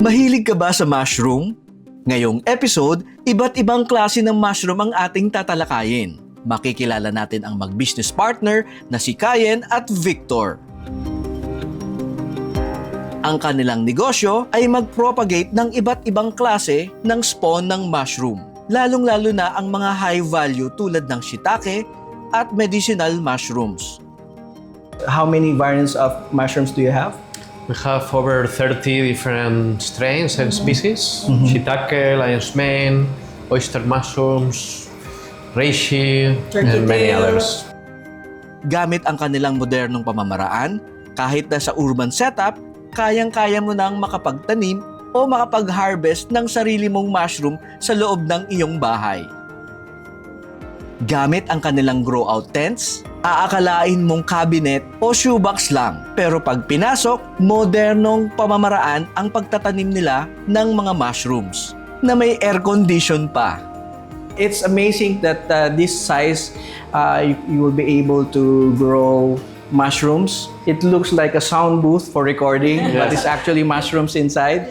Mahilig ka ba sa mushroom? Ngayong episode, iba't ibang klase ng mushroom ang ating tatalakayin. Makikilala natin ang mag-business partner na si Kayen at Victor. Ang kanilang negosyo ay mag-propagate ng iba't ibang klase ng spawn ng mushroom, lalong-lalo na ang mga high value tulad ng Shitake at medicinal mushrooms. How many variants of mushrooms do you have? We have over 30 different strains and species. Shitake, lion's mane, oyster mushrooms, reishi, and many others. Gamit ang kanilang modernong pamamaraan, kahit na sa urban setup, kayang-kaya mo nang makapagtanim o makapag-harvest ng sarili mong mushroom sa loob ng iyong bahay. Gamit ang kanilang grow-out tents, aakalain mong cabinet o shoebox lang. Pero pag pinasok, modernong pamamaraan ang pagtatanim nila ng mga mushrooms na may air condition pa. It's amazing that this size, you will be able to grow mushrooms. It looks like a sound booth for recording, but it's actually mushrooms inside.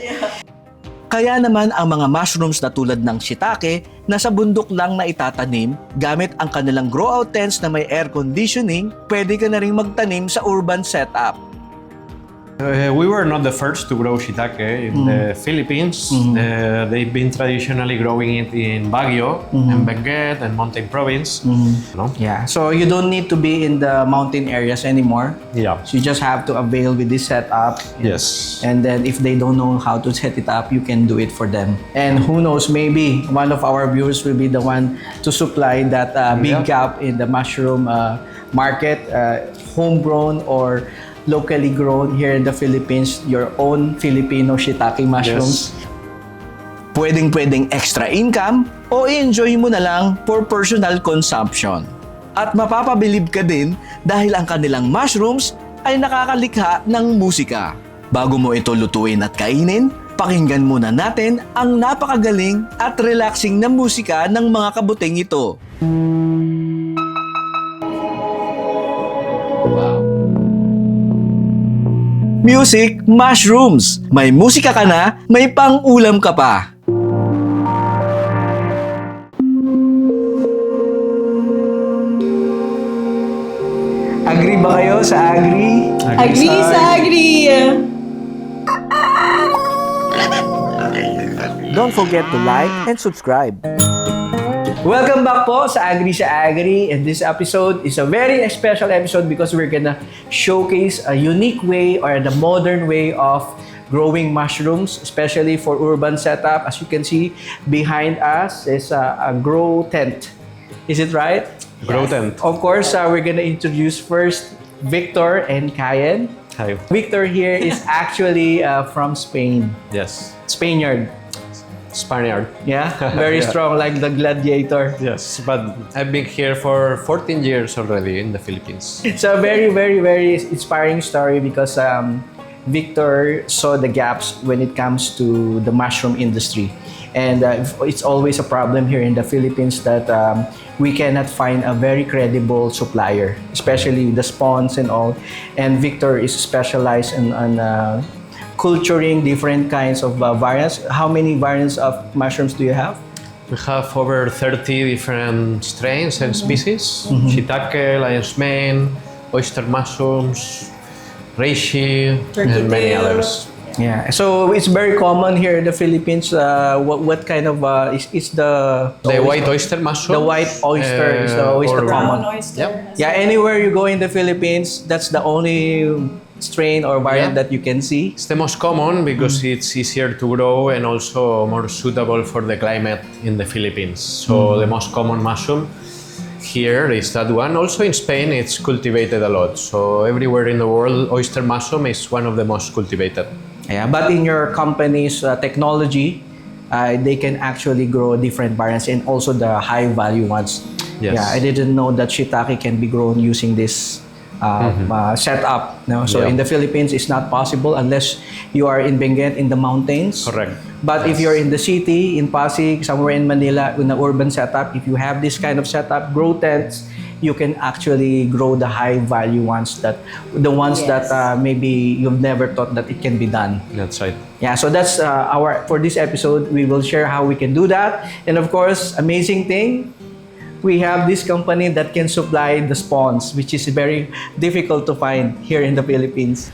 Kaya naman ang mga mushrooms na tulad ng Shitake na sa bundok lang na itatanim, gamit ang kanilang grow-out tents na may air conditioning, pwede ka na rin magtanim sa urban setup. We were not the first to grow Shitake in the Philippines. They've been traditionally growing it in Baguio, and Benguet, and Mountain Province. No? Yeah, so you don't need to be in the mountain areas anymore. Yeah. So you just have to avail with this setup. Yes. And then if they don't know how to set it up, you can do it for them. And who knows, maybe one of our viewers will be the one to supply that big gap in the mushroom market, homegrown or locally grown here in the Philippines, your own Filipino Shitake mushrooms. Yes. Pwedeng-pwedeng extra income o i-enjoy mo na lang for personal consumption. At mapapabilib ka din dahil ang kanilang mushrooms ay nakakalikha ng musika. Bago mo ito lutuin at kainin, pakinggan muna natin ang napakagaling at relaxing na musika ng mga kabuting ito. Wow. Music, mushrooms. May musika ka na, may pang-ulam ka pa. Agree ba kayo sa agree? Agree sa agree! Don't forget to like and subscribe. Welcome back po sa Agri, and this episode is a very special episode because we're gonna showcase a unique way or the modern way of growing mushrooms, especially for urban setup. As you can see, behind us is a grow tent. Is it right? Grow tent. Of course, we're gonna introduce first Victor and Kayen. Hi. Victor here is actually from Spain. Yes. Spaniard. Spaniard. Yeah, very strong like the gladiator. Yes, but I've been here for 14 years already in the Philippines. It's a very, very, very inspiring story because Victor saw the gaps when it comes to the mushroom industry. And it's always a problem here in the Philippines that we cannot find a very credible supplier, especially the spawns and all. And Victor is specialized in culturing different kinds of variants. How many variants of mushrooms do you have? We have over 30 different strains and species. Shitake, lion's mane, oyster mushrooms, reishi, and many others. Yeah, so it's very common here in the Philippines. What kind of is the White oyster mushroom. The white oyster is always the or- common. Oyster. Yep. Yeah, anywhere you go in the Philippines, that's the only strain or variant that you can see. It's the most common because it's easier to grow and also more suitable for the climate in the Philippines. So the most common mushroom here is that one. Also in Spain, it's cultivated a lot. So everywhere in the world, oyster mushroom is one of the most cultivated. Yeah, but in your company's technology, they can actually grow different variants and also the high value ones. Yes. Yeah, I didn't know that Shitake can be grown using this setup. No? So Yeah. in the Philippines, it's not possible unless you are in Benguet in the mountains. Correct. But if you're in the city, in Pasig, somewhere in Manila, in an urban setup, if you have this kind of setup, grow tents, you can actually grow the high value ones that maybe you've never thought that it can be done. That's right. Yeah, so that's for this episode. We will share how we can do that, and of course, amazing thing, we have this company that can supply the spawns, which is very difficult to find here in the Philippines.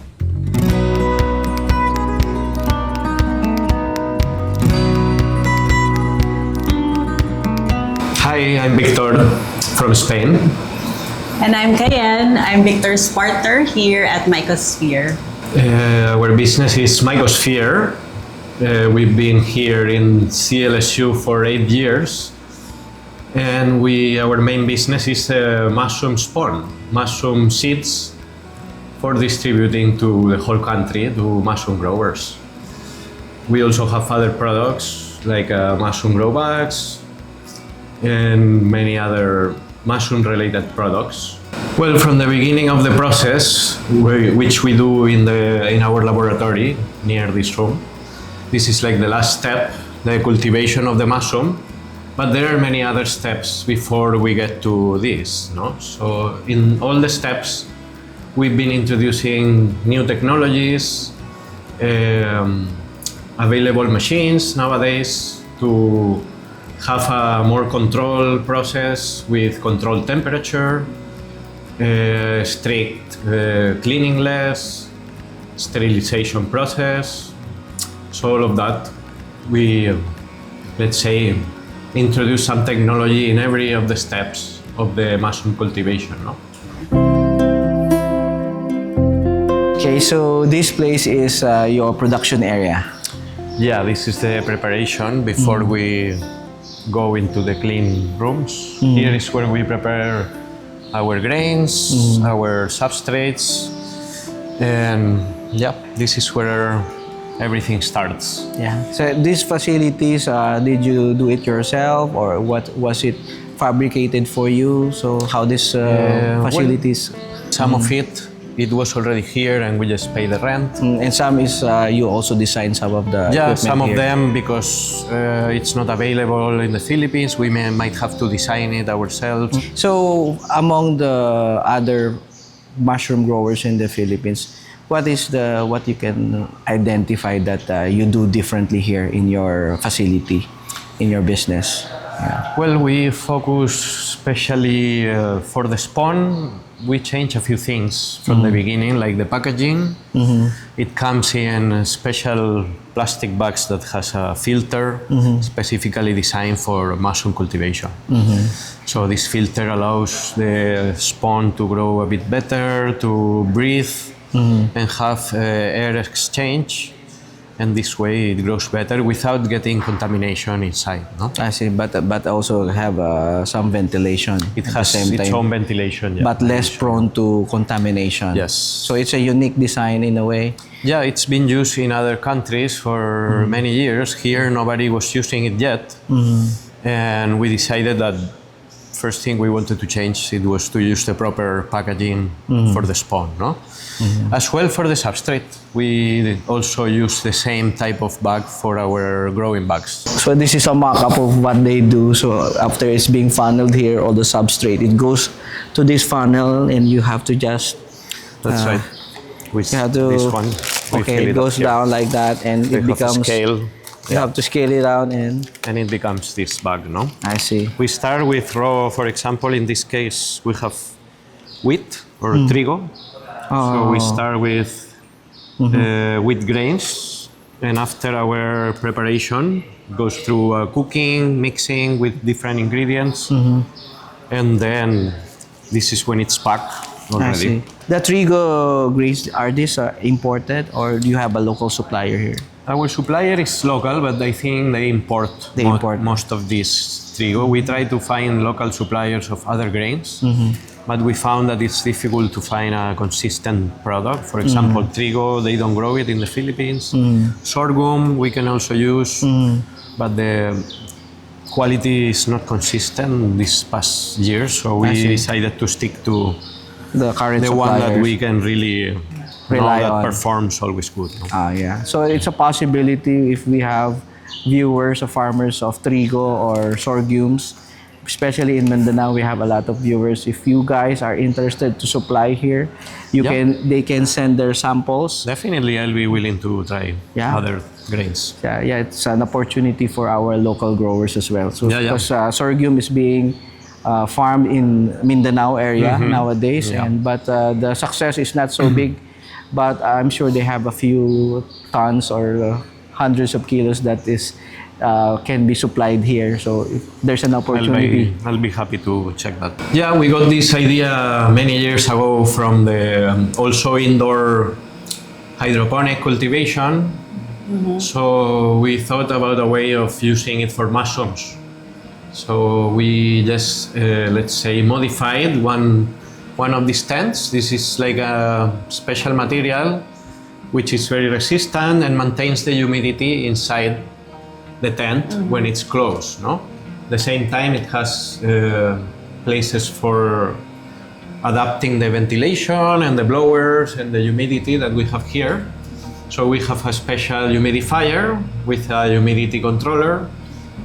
Hi, I'm Victor from Spain. And I'm Kayen. I'm Victor's partner here at Mycosphere. Our business is Micosphere. We've been here in CLSU for 8 years. And our main business is mushroom spawn, mushroom seeds for distributing to the whole country to mushroom growers. We also have other products like mushroom grow bags and many other mushroom related products. Well, from the beginning of the process, which we do in our laboratory near this room, this is like the last step, the cultivation of the mushroom. But there are many other steps before we get to this, no? So in all the steps, we've been introducing new technologies, available machines nowadays to have a more controlled process with controlled temperature, strict cleaningless, sterilization process. So all of that, we, let's say, introduce some technology in every of the steps of the mushroom cultivation, no? Okay, so this place is your production area. Yeah, this is the preparation before we go into the clean rooms. Here is where we prepare our grains, our substrates, and yeah, this is where everything starts. Yeah. So these facilities, did you do it yourself, or what was it fabricated for you? So how these facilities? Some of it was already here and we just pay the rent. And some is you also design some of the Yeah, equipment some here. of them because it's not available in the Philippines. We might have to design it ourselves. So among the other mushroom growers in the Philippines, what you can identify that you do differently here in your facility, in your business? Yeah. Well, we focus especially for the spawn. We change a few things from the beginning, like the packaging. It comes in special plastic bags that has a filter specifically designed for mushroom cultivation. So this filter allows the spawn to grow a bit better, to breathe, and have air exchange. And this way it grows better without getting contamination inside. No? I see, but also have some ventilation. It at has the same its time, own ventilation. Yeah. but less prone to contamination. Yes. So it's a unique design in a way. Yeah, it's been used in other countries for many years. Here, nobody was using it yet. And we decided that first thing we wanted to change it was to use the proper packaging for the spawn, no? As well for the substrate, we also use the same type of bag for our growing bags. So this is a mock-up of what they do. So after it's being funneled here, all the substrate, it goes to this funnel and you have to just... That's right. With You have to... this one, we okay, fill it up goes here. down like that and We it have a becomes... scale, You have to scale it down and... and it becomes this bag, no? I see. We start with raw, for example, in this case, we have wheat or trigo. So we start with wheat grains, and after our preparation, goes through cooking, mixing with different ingredients, and then this is when it's packed I already. see. The trigo grains, are these imported or do you have a local supplier here? Our supplier is local, but I think they import, They import. most of this trigo. We try to find local suppliers of other grains, but we found that it's difficult to find a consistent product. For example, trigo, they don't grow it in the Philippines. Sorghum, we can also use, but the quality is not consistent this past year, so we see. decided to stick to The current the one that suppliers. we can really Rely know that on. performs always good. No? Yeah. So it's a possibility if we have viewers or farmers of trigo or sorghums, especially in Mindanao, we have a lot of viewers. If you guys are interested to supply here, they can send their samples. Definitely, I'll be willing to try Yeah. other grains. Yeah, it's an opportunity for our local growers as well. So Yeah, yeah. because sorghum is being farmed in Mindanao area nowadays, Yeah. but the success is not so big. But I'm sure they have a few tons or hundreds of kilos that is can be supplied here. So if there's an opportunity. I'll be happy to check that. Yeah, we got this idea many years ago from the also indoor hydroponic cultivation. So we thought about a way of using it for mushrooms. So we just let's say modified one of these tents. This is like a special material which is very resistant and maintains the humidity inside the tent when it's closed. No, at the same time it has places for adapting the ventilation and the blowers and the humidity that we have here. So we have a special humidifier with a humidity controller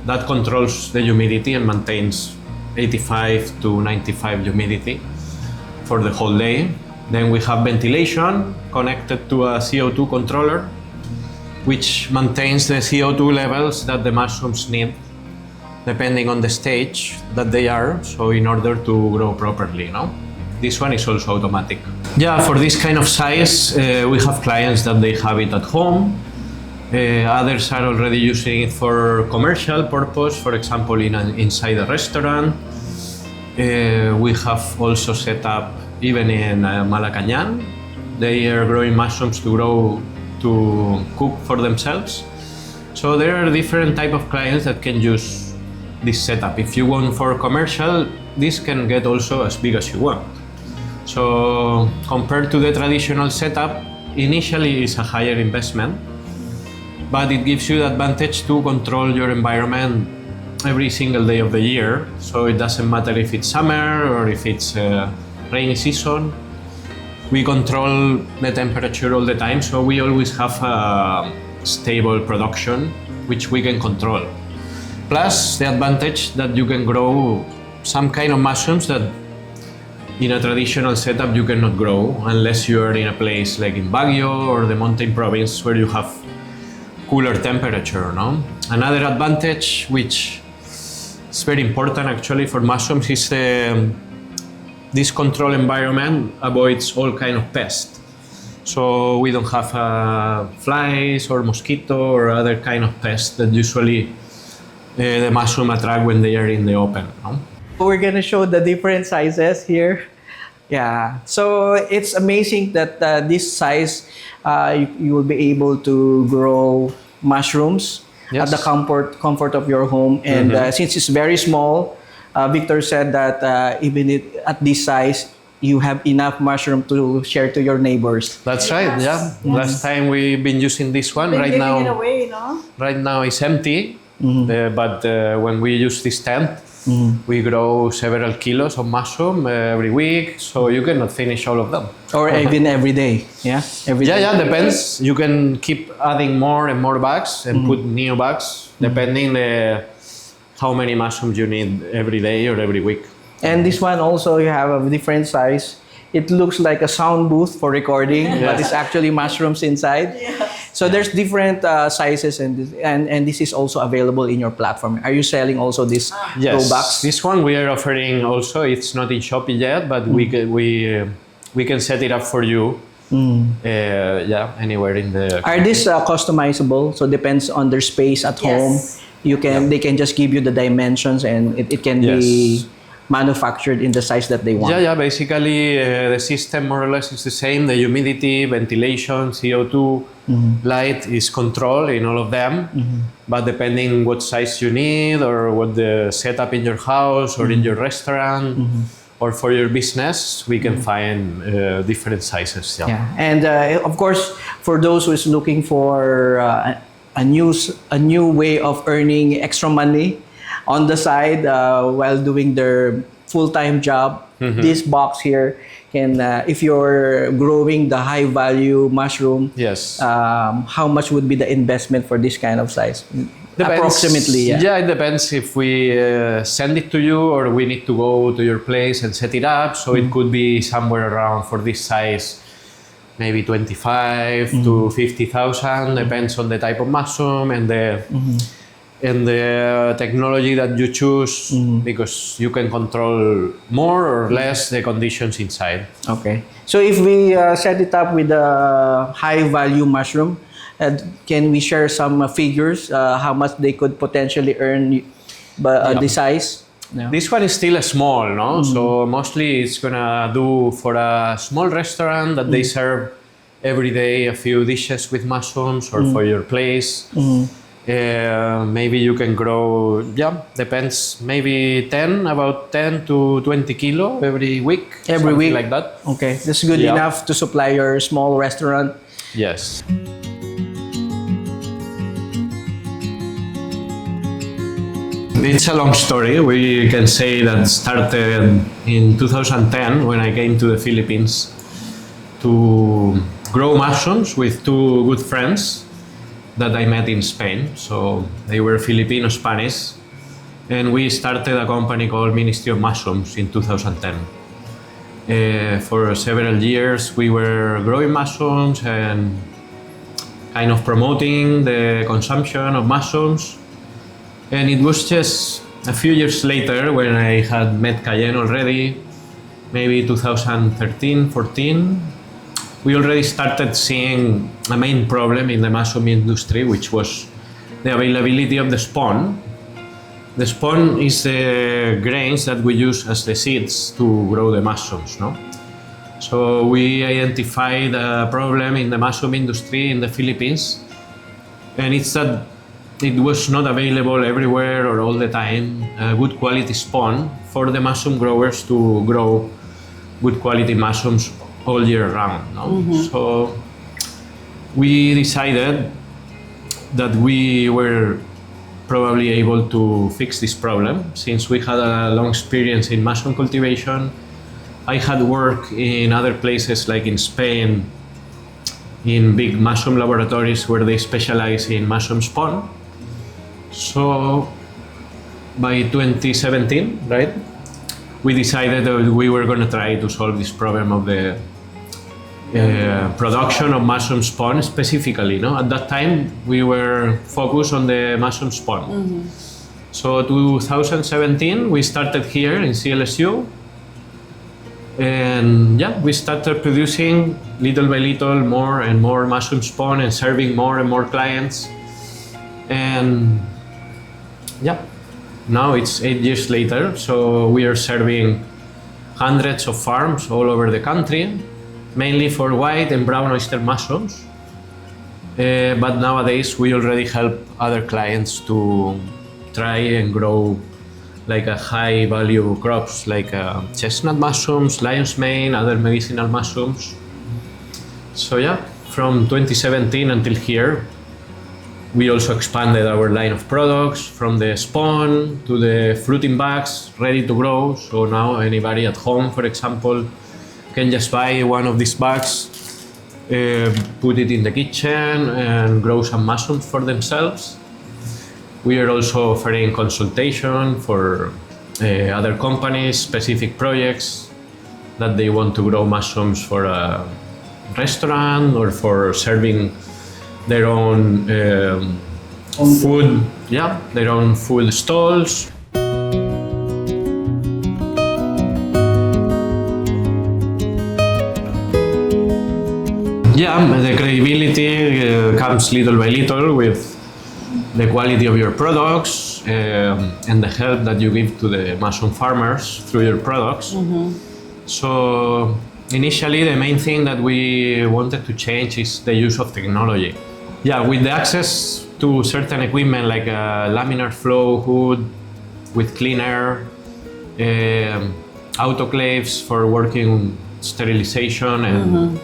that controls the humidity and maintains 85 to 95 humidity for the whole day. Then we have ventilation connected to a CO2 controller, which maintains the CO2 levels that the mushrooms need depending on the stage that they are, so in order to grow properly, no? This one is also automatic. Yeah, for this kind of size, we have clients that they have it at home. Others are already using it for commercial purpose, for example, inside a restaurant. We have also set up even in Malacañang. They are growing mushrooms to cook for themselves. So there are different type of clients that can use this setup. If you want for commercial, this can get also as big as you want. So compared to the traditional setup, initially it's a higher investment, but it gives you the advantage to control your environment every single day of the year. So it doesn't matter if it's summer or if it's rainy season. We control the temperature all the time, so we always have a stable production, which we can control. Plus the advantage that you can grow some kind of mushrooms that in a traditional setup you cannot grow unless you are in a place like in Baguio or the mountain province where you have cooler temperature, no? Another advantage which is very important actually for mushrooms is this control environment avoids all kind of pests. So we don't have flies or mosquito or other kind of pests that usually the mushroom attract when they are in the open, no? We're gonna show the different sizes here. Yeah, so it's amazing that this size you will be able to grow mushrooms at the comfort of your home. And since it's very small, Victor said that even at this size, you have enough mushroom to share to your neighbors. That's right. Yeah. Last time we've been using this one. Been Right giving now, it away, no? right now it's empty. But when we use this tent, we grow several kilos of mushroom every week, so you cannot finish all of them. Or even every day. Yeah, every day. Yeah, depends. You can keep adding more and more bags and put new bags depending how many mushrooms you need every day or every week. And this one also, you have a different size. It looks like a sound booth for recording, but it's actually mushrooms inside. So there's different sizes, and this is also available in your platform. Are you selling also this grow box? This one we are offering also. It's not in Shopee yet, but we can set it up for you. Anywhere in the. Are these customizable? So depends on their space at home. They can just give you the dimensions, and it can be manufactured in the size that they want. Basically the system more or less is the same. The humidity, ventilation, CO2, light is controlled in all of them, but depending what size you need or what the setup in your house or in your restaurant or for your business, we can find different sizes. And of course, for those who is looking for a new way of earning extra money on the side while doing their full-time job, this box here can if you're growing the high value mushroom, Yes. how much would be the investment for this kind of size? Depends. Approximately, yeah. Yeah, it depends if we send it to you or we need to go to your place and set it up. So it could be somewhere around for this size, maybe 25 to 50,000, depends on the type of mushroom and the technology that you choose, because you can control more or less the conditions inside. Okay. So if we set it up with a high value mushroom, can we share some figures how much they could potentially earn by this size? No? This one is still small, no? So mostly it's gonna do for a small restaurant that they serve every day a few dishes with mushrooms, or for your place. Maybe you can grow, depends, maybe about 10 to 20 kilo every week. Every week? Like that. Okay, that's good enough to supply your small restaurant. Yes. It's a long story. We can say that started in 2010 when I came to the Philippines to grow mushrooms with two good friends that I met in Spain. So they were Filipino Spanish, and we started a company called Ministry of Mushrooms in 2010. For several years we were growing mushrooms and kind of promoting the consumption of mushrooms. And it was just a few years later when I had met Kayen already, maybe 2013, 14, we already started seeing a main problem in the mushroom industry, which was the availability of the spawn. The spawn is the grains that we use as the seeds to grow the mushrooms, no? So we identified a problem in the mushroom industry in the Philippines, and it's that it was not available everywhere or all the time, good quality spawn for the mushroom growers to grow good quality mushrooms all year round. No? So we decided that we were probably able to fix this problem, since we had a long experience in mushroom cultivation. I had worked in other places like in Spain, in big mushroom laboratories where they specialize in mushroom spawn. So by 2017, right, we decided that we were going to try to solve this problem of the production of mushroom spawn specifically. No? At that time, we were focused on the mushroom spawn. So 2017, we started here in CLSU. And we started producing little by little more and more mushroom spawn and serving more and more clients. And now it's 8 years later, so we are serving hundreds of farms all over the country, mainly for white and brown oyster mushrooms. But nowadays we already help other clients to try and grow like a high value crops like chestnut mushrooms, lion's mane, other medicinal mushrooms. So from 2017 until here, we also expanded our line of products from the spawn to the fruiting bags ready to grow. So now anybody at home, for example, can just buy one of these bags, put it in the kitchen and grow some mushrooms for themselves. We are also offering consultation for other companies, specific projects that they want to grow mushrooms for a restaurant or for serving their own food, their own food stalls. The credibility comes little by little with the quality of your products and the help that you give to the mushroom farmers through your products. So initially, the main thing that we wanted to change is the use of technology. With the access to certain equipment like a laminar flow hood with clean air, autoclaves for working sterilization, and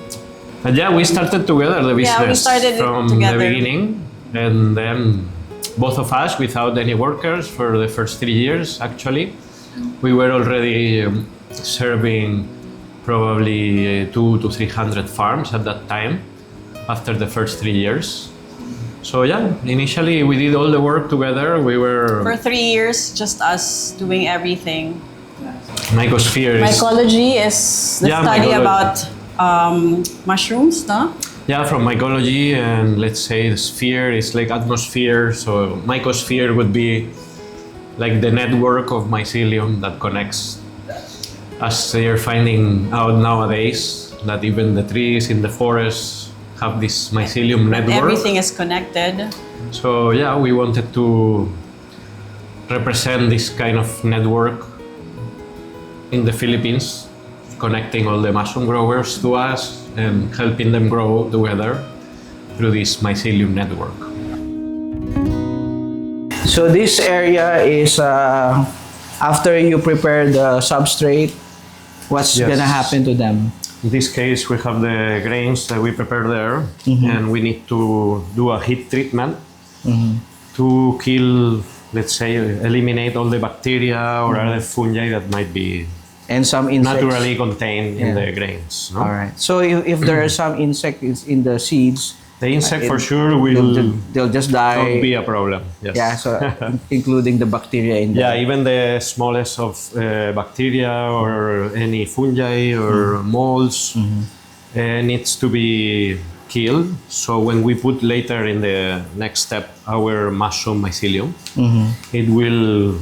we started together the business from the beginning, and then both of us without any workers for the first 3 years. Actually, we were already serving probably 200 to 300 farms at that time after the first 3 years. So yeah, initially we did all the work together. We were For 3 years, just us doing everything. Mycosphere is Mycology is the Yeah, study mycology. about mushrooms, no? yeah, from mycology, and let's say the sphere is like atmosphere. So Mycosphere would be like the network of mycelium that connects, as they are finding out nowadays, that even the trees in the forest have this mycelium network. Everything is connected. So yeah, we wanted to represent this kind of network in the Philippines, connecting all the mushroom growers to us and helping them grow together through this mycelium network. So this area is after you prepare the substrate, what's Yes. gonna happen to them? In this case, we have the grains that we prepare there, and we need to do a heat treatment to kill, let's say, eliminate all the bacteria or other fungi that might be And some insects. naturally contained in Yeah. the grains. No? All right. So if there are some insects in the seeds, The insect for it- sure will they'll just die. not be a problem. Yes. Yeah, so including the bacteria in there. Yeah, even the smallest of bacteria or any fungi or molds needs to be killed. So when we put later in the next step our mushroom mycelium, it will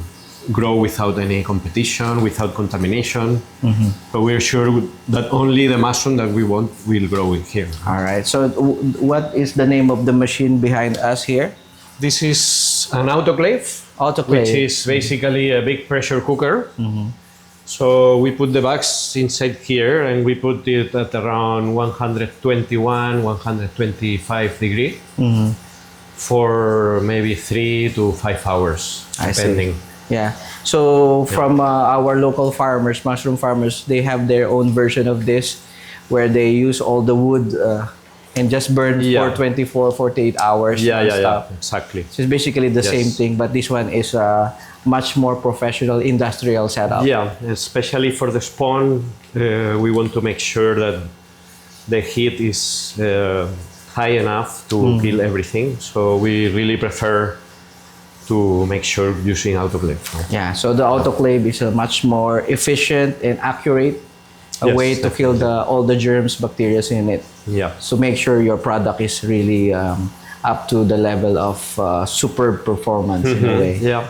grow without any competition, without contamination. So we're sure that only the mushroom that we want will grow in here. All right. So what is the name of the machine behind us here? This is an autoclave, Autoclave. which is basically a big pressure cooker. So we put the bags inside here and we put it at around 121, 125 degree for maybe 3 to 5 hours, I see. depending. Yeah. So from our local farmers, mushroom farmers, they have their own version of this where they use all the wood and just burn Yeah. for 24, 48 hours. Yeah, non-stop. exactly. So it's basically the Yes. same thing, but this one is a much more professional industrial setup. Yeah, especially for the spawn, we want to make sure that the heat is high enough to kill everything. So we really prefer to make sure using autoclave. Yeah, so the autoclave is a much more efficient and accurate Yes, way to kill all the germs, bacteria in it. Yeah. So make sure your product is really up to the level of superb performance in a way. Yeah.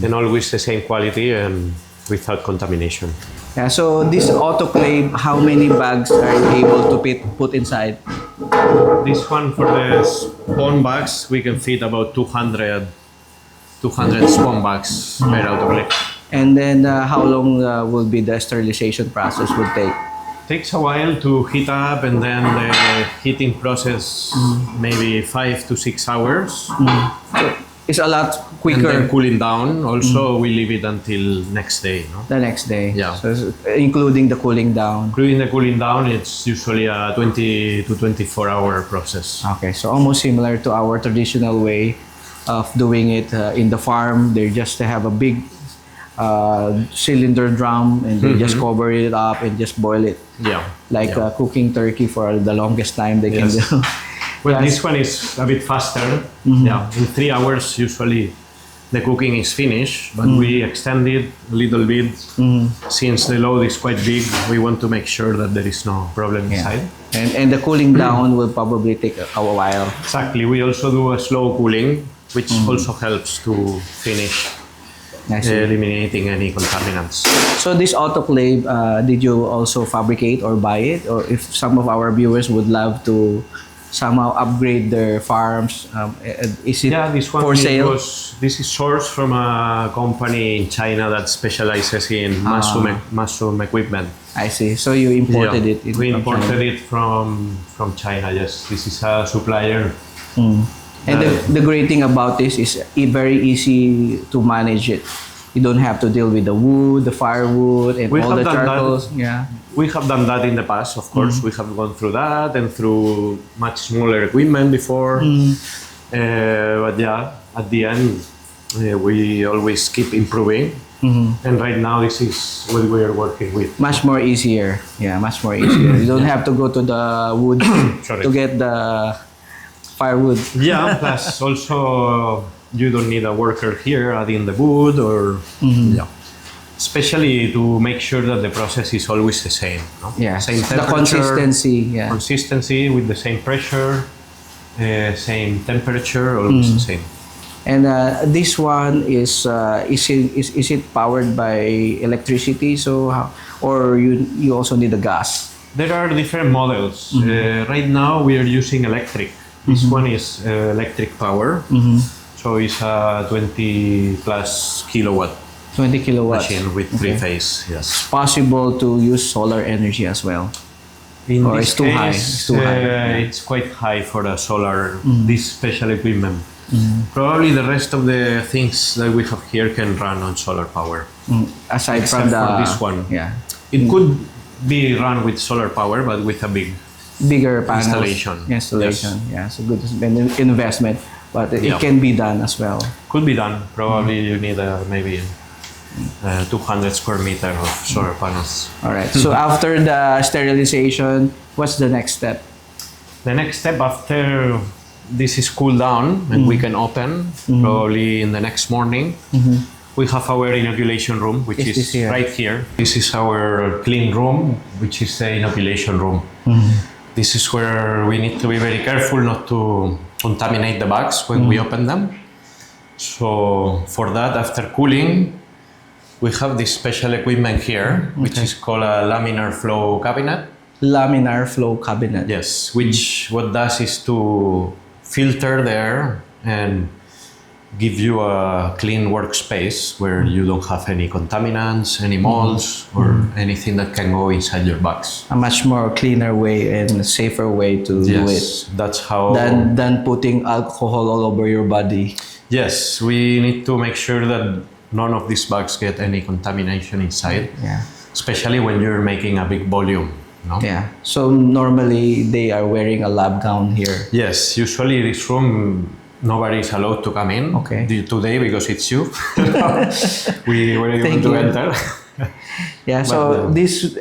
And always the same quality and without contamination. Yeah, so this autoclave, how many bags are you able to put inside? This one for the spawn bags, we can fit about 200 spawn bags per autoclave. And then how long will be the sterilization process would take? Takes a while to heat up, and then the heating process maybe 5 to 6 hours. It's a lot And then quicker cooling down. Also, we leave it until next day. No? the next day. Yeah. So including the cooling down. Including the cooling down, it's usually a 20 to 24-hour process. Okay, so almost similar to our traditional way of doing it in the farm. They just have a big cylinder drum and they just cover it up and just boil it. Yeah. Like yeah. cooking turkey for the longest time they Yes. can do. Well, Yes. this one is a bit faster. Yeah, in 3 hours usually the cooking is finished, but we extend it a little bit. Since the load is quite big, we want to make sure that there is no problem inside. And the cooling down will probably take a while. Exactly. We also do a slow cooling, which also helps to finish I see. eliminating any contaminants. So this autoclave, did you also fabricate or buy it? Or if some of our viewers would love to somehow upgrade their farms, is it Yeah, this one for sale? this is sourced from a company in China that specializes in mushroom equipment. I see. So you imported it. We from imported China. it from China. Yes, this is a supplier. And the great thing about this is very easy to manage it. You don't have to deal with the wood, the firewood, and We all have the done that. charcoals. Yeah. We have done that in the past, of course. We have gone through that and through much smaller equipment before. But yeah, at the end, We always keep improving. And right now, this is what we are working with. Much more easier. Yeah, much more easier. You don't have to go to the wood Sorry. to get the firewood. Yeah, plus also you don't need a worker here adding the wood or yeah. Especially to make sure that the process is always the same. No? Yeah, Same the temperature, consistency. Yeah. consistency with the same pressure, same temperature, always the same. And this one is it powered by electricity? So how, or you also need a gas? There are different models. Right now we are using electric. This one is electric power. So it's a 20 plus kilowatt 20 kilowatts. machine with three-phase. Yes. Possible to use solar energy as well. In Or this it's too high, case, it's too high. it's quite high for a solar, this special equipment. Probably the rest of the things that we have here can run on solar power. Aside Except from the for this one. yeah, It could be run with solar power, but with a big bigger panels. Installation. Installation. Yes. Yeah, so good investment, but it Yeah. can be done as well. could be done. Probably you need maybe 200 square meter of solar panels. All right. So after the sterilization, what's the next step? The next step after this is cooled down and we can open, probably in the next morning, we have our inoculation room, which Is this is here? right here. This is our clean room, which is the inoculation room. This is where we need to be very careful not to contaminate the bags when we open them. So for that, after cooling, we have this special equipment here, which is called a laminar flow cabinet. Laminar flow cabinet. Yes, which what does is to filter the air and give you a clean workspace where you don't have any contaminants, any molds, or anything that can go inside your bags. A much more cleaner way and safer way to do it Yes, that's how. than putting alcohol all over your body. Yes, we need to make sure that none of these bags get any contamination inside, Yeah. especially when you're making a big volume. No? Yeah. So normally they are wearing a lab gown here. Yes, usually this room nobody is allowed to come in. Okay. Today because it's you. We were able Thank to you. enter. Yeah. So this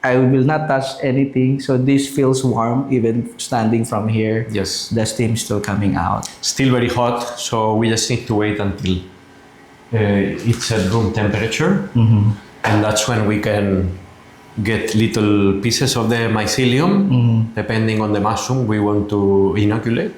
I will not touch anything. So this feels warm even standing from here. Yes. The steam still coming out. Still very hot, so we just need to wait until it's at room temperature, and that's when we can get little pieces of the mycelium, depending on the mushroom we want to inoculate.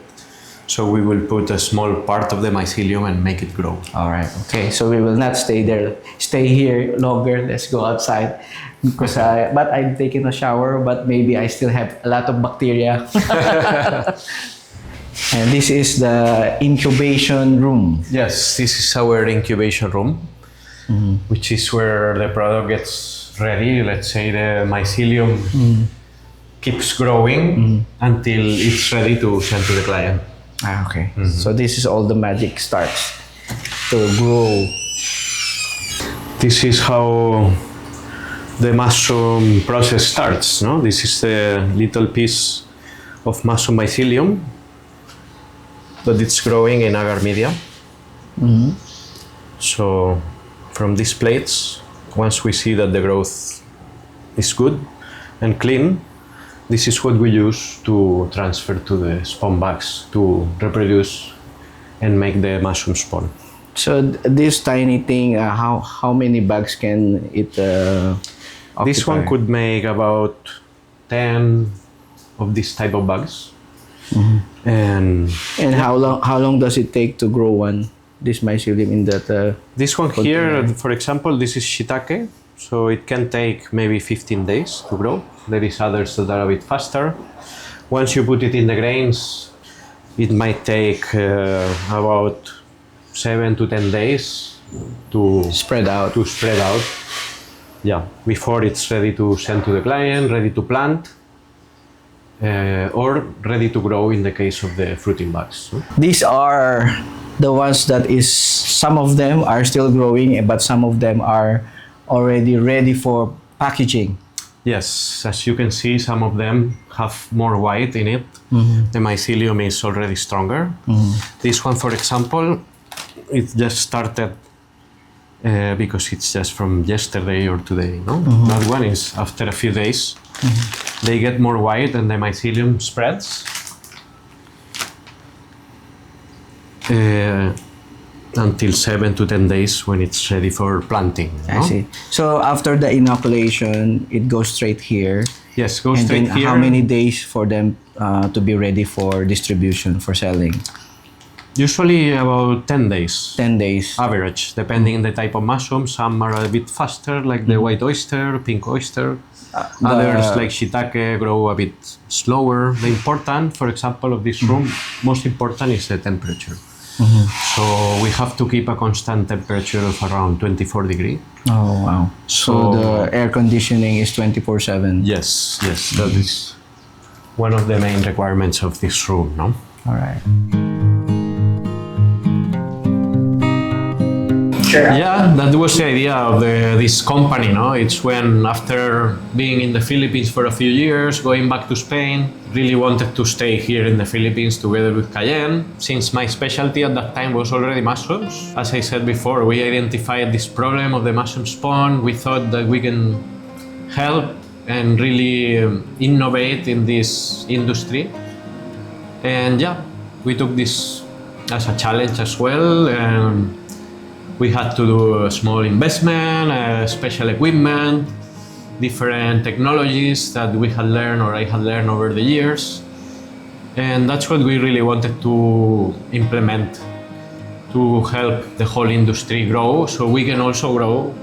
So we will put a small part of the mycelium and make it grow. All right. Okay. So we will not stay there. Stay here longer. Let's go outside. Because but I'm taking a shower, but maybe I still have a lot of bacteria. And this is the incubation room. Yes, this is our incubation room, which is where the product gets ready. Let's say the mycelium keeps growing until it's ready to send to the client. Ah, okay. So this is all the magic starts to grow. This is how the mushroom process starts. No, this is the little piece of mushroom mycelium that it's growing in agar media. So from these plates, once we see that the growth is good and clean, this is what we use to transfer to the spawn bags to reproduce and make the mushroom spawn. So this tiny thing, how many bags can it This one occupy? could make about 10 of this type of bags. And And how long does it take to grow this mycelium in that? this one here, container? for example, this is Shitake. So it can take maybe 15 days to grow. There is others that are a bit faster. Once you put it in the grains, it might take about 7 to 10 days to Spread out. spread out. Yeah, before it's ready to send to the client, ready to plant, or ready to grow in the case of the fruiting bags. These are the ones that is. Some of them are still growing, but some of them are already ready for packaging. Yes, as you can see, some of them have more white in it. The mycelium is already stronger. This one, for example, it just started because it's just from yesterday or today. No, that one is after a few days. They get more white and the mycelium spreads. Until 7 to 10 days when it's ready for planting. I see. So after the inoculation, it goes straight here. Yes, go And straight then here. how many days for them to be ready for distribution, for selling? Usually about 10 days. 10 days. Average, depending on the type of mushroom. Some are a bit faster, like the white oyster, pink oyster. Others, like Shitake, grow a bit slower. The important, for example, of this room, most important is the temperature. So we have to keep a constant temperature of around 24 degrees. Oh, wow. So the air conditioning is 24/7. Yes, that is one of the main requirements of this room, no? All right. Yeah, that was the idea of this company, no? It's when after being in the Philippines for a few years, going back to Spain, really wanted to stay here in the Philippines together with Kayen. Since my specialty at that time was already mushrooms, as I said before, we identified this problem of the mushroom spawn. We thought that we can help and really innovate in this industry. And yeah, we took this as a challenge as well. We had to do a small investment, special equipment, different technologies that we had learned or I had learned over the years. And that's what we really wanted to implement to help the whole industry grow so we can also grow.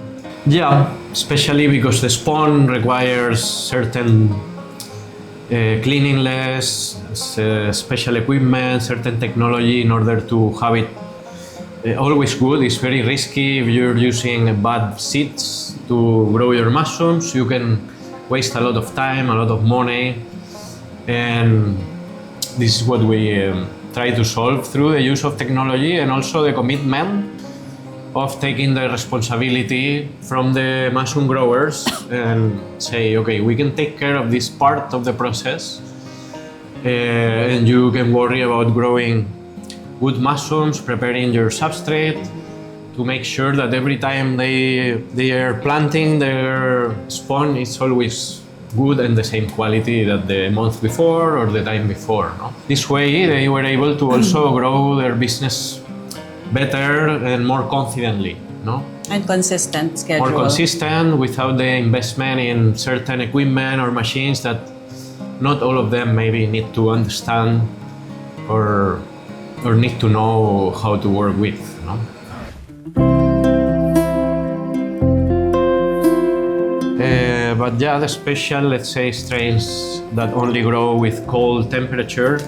Yeah, especially because the spawn requires certain cleanliness, special equipment, certain technology in order to have it always good. It's very risky if you're using bad seeds to grow your mushrooms. You can waste a lot of time, a lot of money, and this is what we try to solve through the use of technology and also the commitment of taking the responsibility from the mushroom growers and say, okay, we can take care of this part of the process, and you can worry about growing good mushrooms, preparing your substrate to make sure that every time they are planting their spawn, it's always good and the same quality that the month before or the time before. No? This way, they were able to also grow their business better and more confidently. No? And consistent schedule. More consistent without the investment in certain equipment or machines that not all of them maybe need to understand or need to know how to work with. No? But yeah, the special, let's say, strains that only grow with cold temperature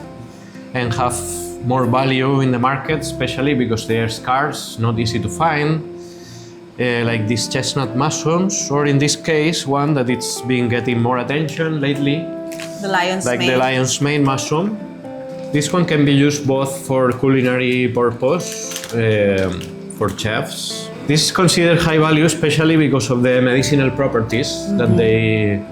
and have more value in the market, especially because they are scarce, not easy to find, like these chestnut mushrooms, or in this case, one that it's been getting more attention lately, The lion's like mane. the lion's mane mushroom. This one can be used both for culinary purpose, for chefs. This is considered high value, especially because of the medicinal properties that they've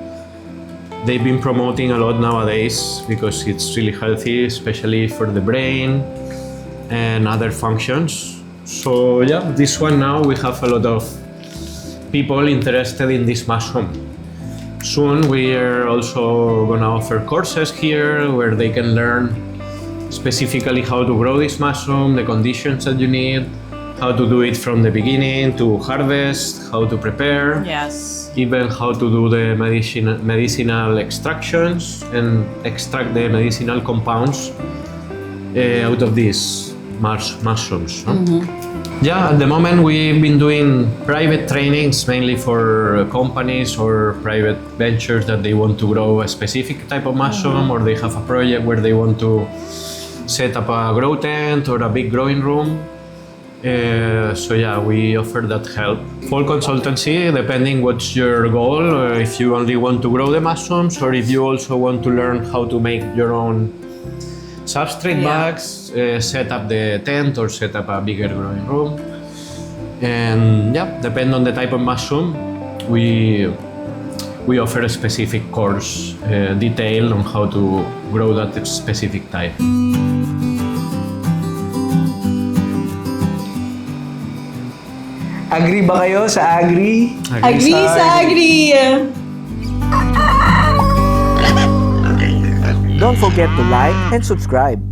been promoting a lot nowadays, because it's really healthy, especially for the brain and other functions. So yeah, this one now we have a lot of people interested in this mushroom. Soon we are also gonna offer courses here where they can learn specifically how to grow this mushroom, the conditions that you need, how to do it from the beginning to harvest, how to prepare, Yes. even how to do the medicinal extractions and extract the medicinal compounds out of these mushrooms. No? Yeah, at the moment we've been doing private trainings mainly for companies or private ventures that they want to grow a specific type of mushroom, or they have a project where they want to set up a grow tent or a big growing room. So yeah, we offer that help. Full consultancy, depending what's your goal, if you only want to grow the mushrooms or if you also want to learn how to make your own substrate bags, set up the tent or set up a bigger growing room. And yeah, depending on the type of mushroom, we offer a specific course detailed on how to grow that specific type. Agree ba kayo sa agree? Agree sa agree! Don't forget to like and subscribe.